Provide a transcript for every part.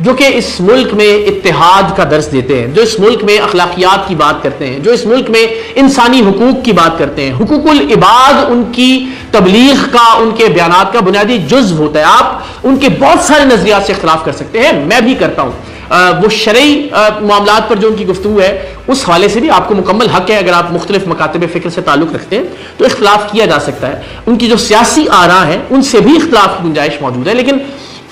جو کہ اس ملک میں اتحاد کا درس دیتے ہیں, جو اس ملک میں اخلاقیات کی بات کرتے ہیں, جو اس ملک میں انسانی حقوق کی بات کرتے ہیں. حقوق العباد ان کی تبلیغ کا, ان کے بیانات کا بنیادی جزو ہوتا ہے. آپ ان کے بہت سارے نظریات سے اختلاف کر سکتے ہیں, میں بھی کرتا ہوں. وہ شرعی معاملات پر جو ان کی گفتگو ہے اس حوالے سے بھی آپ کو مکمل حق ہے, اگر آپ مختلف مکاتب فکر سے تعلق رکھتے ہیں تو اختلاف کیا جا سکتا ہے. ان کی جو سیاسی آراء ہیں ان سے بھی اختلاف کی گنجائش موجود ہے, لیکن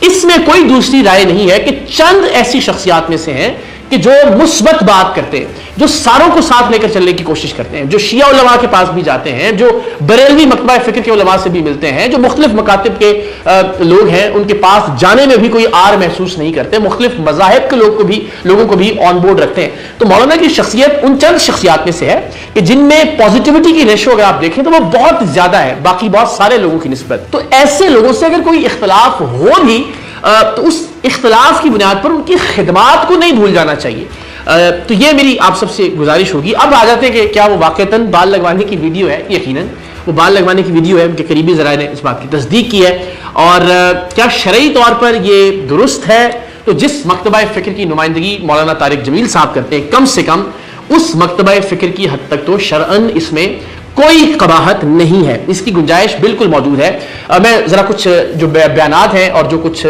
اس میں کوئی دوسری رائے نہیں ہے کہ چند ایسی شخصیات میں سے ہیں کہ جو مثبت بات کرتے ہیں, جو ساروں کو ساتھ لے کر چلنے کی کوشش کرتے ہیں, جو شیعہ علماء کے پاس بھی جاتے ہیں, جو بریلوی مکتبہ فکر کے علماء سے بھی ملتے ہیں, جو مختلف مکاتب کے لوگ ہیں ان کے پاس جانے میں بھی کوئی آر محسوس نہیں کرتے, مختلف مذاہب کے لوگوں کو بھی آن بورڈ رکھتے ہیں. تو مولانا کی شخصیت ان چند شخصیات میں سے ہے کہ جن میں پازیٹیوٹی کی ریشو اگر آپ دیکھیں تو وہ بہت زیادہ ہے باقی بہت سارے لوگوں کی نسبت. تو ایسے لوگوں سے اگر کوئی اختلاف ہو بھی تو اس اختلاف کی بنیاد پر ان کی خدمات کو نہیں بھول جانا چاہیے. تو یہ میری آپ سب سے گزارش ہوگی. اب آ جاتے ہیں کہ کیا وہ واقعتاً بال لگوانے کی ویڈیو ہے. یقیناً وہ بال لگوانے کی ویڈیو ہے, ان کے قریبی ذرائع نے اس بات کی تصدیق کی ہے. اور کیا شرعی طور پر یہ درست ہے؟ تو جس مکتبہ فکر کی نمائندگی مولانا طارق جمیل صاحب کرتے ہیں, کم سے کم اس مکتبہ فکر کی حد تک تو شرعاً اس میں کوئی قباحت نہیں ہے, اس کی گنجائش بالکل موجود ہے. میں ذرا کچھ جو بیانات ہیں اور جو کچھ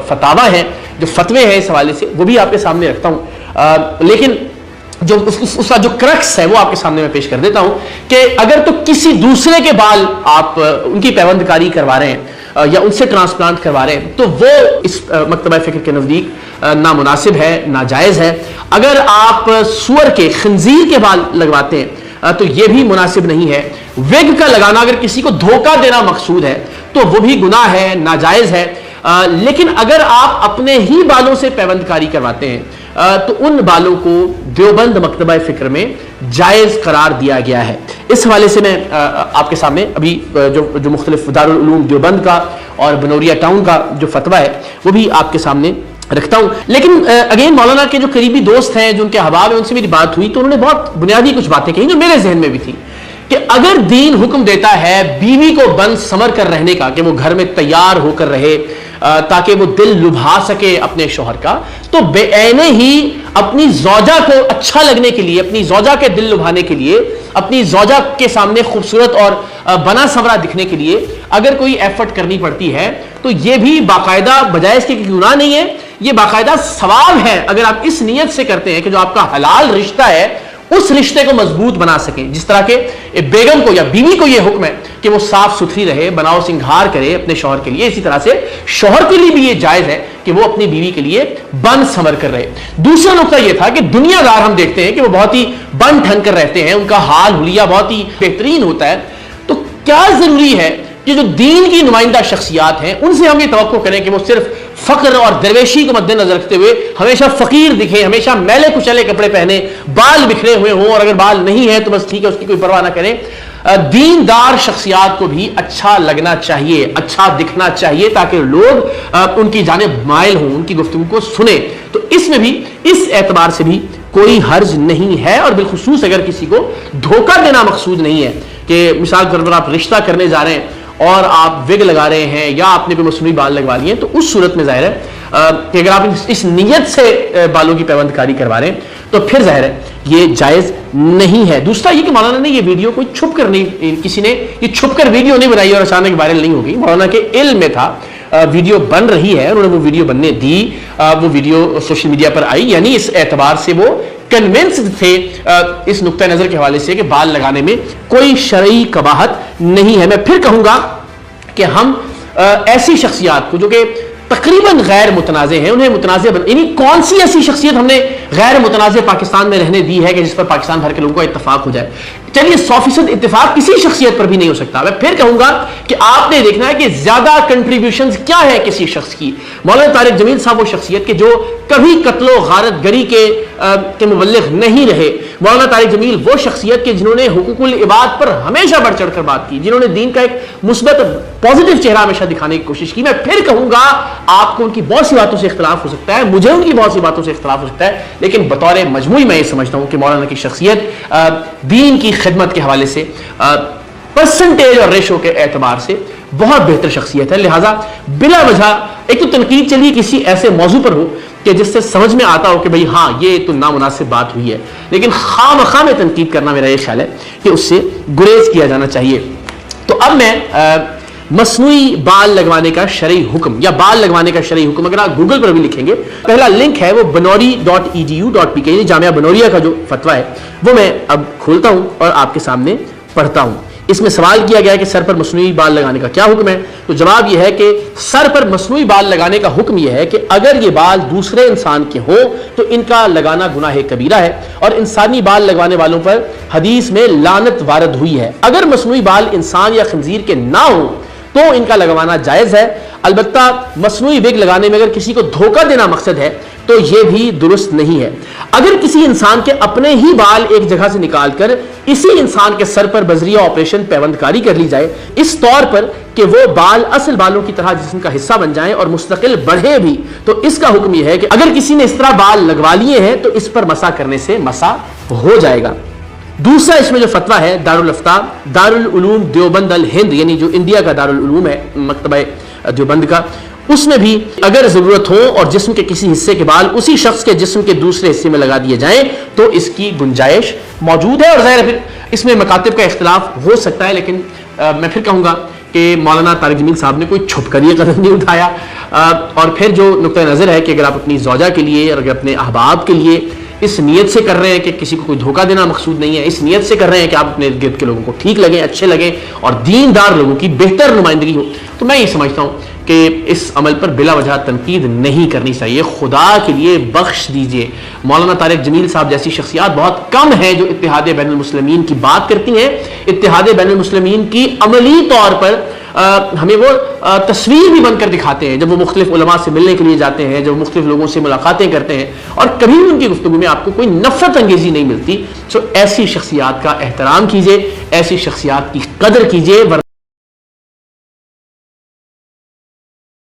فتاوی ہیں, جو فتوے ہیں اس حوالے سے, وہ بھی آپ کے سامنے رکھتا ہوں. لیکن جو اس کا جو کرکس ہے وہ آپ کے سامنے میں پیش کر دیتا ہوں کہ اگر تو کسی دوسرے کے بال آپ ان کی پیوند کاری کروا رہے ہیں یا ان سے ٹرانسپلانٹ کروا رہے ہیں تو وہ اس مکتبہ فکر کے نزدیک نامناسب ہے, ناجائز ہے. اگر آپ سور کے, خنزیر کے بال لگواتے ہیں تو یہ بھی مناسب نہیں ہے. وگ کا لگانا اگر کسی کو دھوکہ دینا مقصود ہے تو وہ بھی گناہ ہے, ناجائز ہے. لیکن اگر آپ اپنے ہی بالوں سے پیوند کاری کرواتے ہیں تو ان بالوں کو دیوبند مکتبہ فکر میں جائز قرار دیا گیا ہے. اس حوالے سے میں آپ کے سامنے ابھی جو مختلف دارالعلوم دیوبند کا اور بنوریا ٹاؤن کا جو فتویٰ ہے وہ بھی آپ کے سامنے رکھتا ہوں. لیکن اگین مولانا کے جو قریبی دوست ہیں, جو ان کے احباب ہیں, ان سے میری بات ہوئی تو انہوں نے بہت بنیادی کچھ باتیں کہیں جو میرے ذہن میں بھی تھی کہ اگر دین حکم دیتا ہے بیوی کو بند سمر کر رہنے کا, کہ وہ گھر میں تیار ہو کر رہے تاکہ وہ دل لبھا سکے اپنے شوہر کا, تو بے عینے ہی اپنی زوجہ کو اچھا لگنے کے لیے, اپنی زوجہ کے دل لبھانے کے لیے, اپنی زوجہ کے سامنے خوبصورت اور بنا سمرا دکھنے کے لیے اگر کوئی ایفرٹ کرنی پڑتی ہے تو یہ بھی باقاعدہ, بجائے اس کے گناہ نہیں ہے, یہ باقاعدہ ثواب ہے اگر آپ اس نیت سے کرتے ہیں کہ جو آپ کا حلال رشتہ ہے اس رشتے کو مضبوط بنا سکیں. جس طرح کہ بیگم کو یا بیوی کو یہ حکم ہے کہ وہ صاف ستھری رہے, بناؤ سنگھار کرے اپنے شوہر کے لیے, اسی طرح سے شوہر کے لیے بھی یہ جائز ہے کہ وہ اپنی بیوی کے لیے بن سمر کر رہے. دوسرا نقطہ یہ تھا کہ دنیا دار ہم دیکھتے ہیں کہ وہ بہت ہی بن ٹھن کر رہتے ہیں, ان کا حال حلیہ بہت ہی بہترین ہوتا ہے. تو کیا ضروری ہے کہ جو دین کی نمائندہ شخصیات ہیں ان سے ہم یہ توقع کریں کہ وہ صرف فقر اور درویشی کو مد نظر رکھتے ہوئے ہمیشہ فقیر دکھیں, ہمیشہ میلے کچلے کپڑے پہنے, بال بکھرے ہوئے ہوں, اور اگر بال نہیں ہے تو بس ٹھیک ہے, اس کی کوئی پرواہ نہ کریں. دیندار شخصیات کو بھی اچھا لگنا چاہیے, اچھا دکھنا چاہیے تاکہ لوگ ان کی جانب مائل ہوں, ان کی گفتگو کو سنیں. تو اس میں بھی اس اعتبار سے بھی کوئی حرج نہیں ہے. اور بالخصوص اگر کسی کو دھوکہ دینا مقصود نہیں ہے کہ مثال کے طور پر آپ رشتہ کرنے جا رہے ہیں اور آپ وگ لگا رہے ہیں یا آپ نے کوئی مصنوعی بال لگوا لیے ہیں, تو اس صورت میں ظاہر ہے کہ اگر آپ اس نیت سے بالوں کی پیوند کاری کروا رہے ہیں تو پھر ظاہر ہے یہ جائز نہیں ہے. دوسرا یہ کہ مولانا نے یہ ویڈیو کوئی چھپ کر نہیں, کسی نے یہ چھپ کر ویڈیو نہیں بنائی اور اچانک وائرل نہیں ہو گئی. مولانا کے علم میں تھا, ویڈیو بن رہی ہے, انہوں نے وہ ویڈیو بننے دی, وہ ویڈیو سوشل میڈیا پر آئی, یعنی اس اعتبار سے وہ کنونسڈ تھے اس نقطہ نظر کے حوالے سے کہ بال لگانے میں کوئی شرعی قباحت نہیں ہے. میں پھر کہوں گا کہ ہم ایسی شخصیات کو جو کہ تقریباً غیر متنازع ہیں انہیں متنازع یعنی کون سی ایسی شخصیت ہم نے غیر متنازع پاکستان میں رہنے دی ہے کہ جس پر پاکستان بھر کے لوگوں کا اتفاق ہو جائے. چلیے 100% اتفاق کسی شخصیت پر بھی نہیں ہو سکتا. میں پھر کہوں گا کہ آپ نے دیکھنا ہے کہ زیادہ کنٹریبیوشنز کیا ہے کسی شخص کی. مولانا طارق جمیل صاحب وہ شخصیت کہ جو کبھی قتل و غارت گری کے مبلغ نہیں رہے. مولانا طارق جمیل وہ شخصیت کہ جنہوں نے حقوق العباد پر ہمیشہ بڑھ چڑھ کر بات کی, جنہوں نے دین کا ایک مثبت پازیٹیو چہرہ ہمیشہ دکھانے کی کوشش کی. میں پھر کہوں گا آپ کو ان کی بہت سی باتوں سے اختلاف ہو سکتا ہے, مجھے ان کی بہت سی باتوں سے اختلاف ہو سکتا ہے, لیکن بطور مجموعی میں یہ سمجھتا ہوں کہ مولانا کی شخصیت دین کی خدمت کے حوالے سے پرسنٹیج اور ریشو کے اعتبار سے بہت بہتر شخصیت ہے. لہٰذا بلا وجہ ایک تو تنقید چلیے کسی ایسے موضوع پر ہو کہ جس سے سمجھ میں آتا ہو کہ بھئی ہاں یہ تو نامناسب بات ہوئی ہے, لیکن خواہ مخواہ میں تنقید کرنا میرا یہ خیال ہے کہ اس سے گریز کیا جانا چاہیے. تو اب میں مصنوعی بال لگوانے کا شرعی حکم یا بال لگوانے کا شرعی حکم اگر آپ گوگل پر بھی لکھیں گے, پہلا لنک ہے وہ banori.edu.pk, یعنی جامعہ بنوریا کا جو فتویٰ ہے وہ میں اب کھولتا ہوں اور آپ کے سامنے پڑھتا ہوں. اس میں سوال کیا گیا ہے کہ سر پر مصنوعی بال لگانے کا کیا حکم ہے. تو جواب یہ ہے کہ سر پر مصنوعی بال لگانے کا حکم یہ ہے کہ اگر یہ بال دوسرے انسان کے ہوں تو ان کا لگانا گناہ کبیرہ ہے, اور انسانی بال لگوانے والوں پر حدیث میں لعنت وارد ہوئی ہے. اگر مصنوعی بال انسان یا خنزیر کے نہ ہوں تو ان کا لگوانا جائز ہے. البتہ مصنوعی وگ لگانے میں اگر کسی کو دھوکہ دینا مقصد ہے تو یہ بھی درست نہیں ہے. اگر کسی انسان کے اپنے ہی بال ایک جگہ سے نکال کر اسی انسان کے سر پر بذریعہ آپریشن پیوند کاری کر لی جائے اس طور پر کہ وہ بال اصل بالوں کی طرح جسم کا حصہ بن جائیں اور مستقل بڑھے بھی, تو اس کا حکم یہ ہے کہ اگر کسی نے اس طرح بال لگوا لیے ہیں تو اس پر مسح کرنے سے مسح ہو جائے گا. دوسرا اس میں جو فتویٰ ہے دارالفتہ دارالعلوم دیوبند الہند, یعنی جو انڈیا کا دارالعلوم ہے مکتبہ دیوبند کا, اس میں بھی اگر ضرورت ہو اور جسم کے کسی حصے کے بال اسی شخص کے جسم کے دوسرے حصے میں لگا دیے جائیں تو اس کی گنجائش موجود ہے. اور ظاہر ہے پھر اس میں مکاتب کا اختلاف ہو سکتا ہے, لیکن میں پھر کہوں گا کہ مولانا طارق جمیل صاحب نے کوئی چھپ کر یہ قدم نہیں اٹھایا. اور پھر جو نقطہ نظر ہے کہ اگر آپ اپنی زوجہ کے لیے اور اگر اپنے احباب کے لیے اس نیت سے کر رہے ہیں کہ کسی کو کوئی دھوکہ دینا مقصود نہیں ہے, اس نیت سے کر رہے ہیں کہ آپ اپنے ارد گرد کے لوگوں کو ٹھیک لگیں, اچھے لگیں اور دیندار لوگوں کی بہتر نمائندگی ہو, تو میں یہ سمجھتا ہوں کہ اس عمل پر بلا وجہ تنقید نہیں کرنی چاہیے. خدا کے لیے بخش دیجئے, مولانا طارق جمیل صاحب جیسی شخصیات بہت کم ہیں جو اتحاد بین المسلمین کی بات کرتی ہیں. اتحاد بین المسلمین کی عملی طور پر ہمیں وہ تصویر بھی بن کر دکھاتے ہیں جب وہ مختلف علماء سے ملنے کے لیے جاتے ہیں, جب مختلف لوگوں سے ملاقاتیں کرتے ہیں, اور کبھی بھی ان کی گفتگو میں آپ کو کوئی نفرت انگیزی نہیں ملتی. سو ایسی شخصیات کا احترام کیجئے, ایسی شخصیات کی قدر کیجئے, ورنہ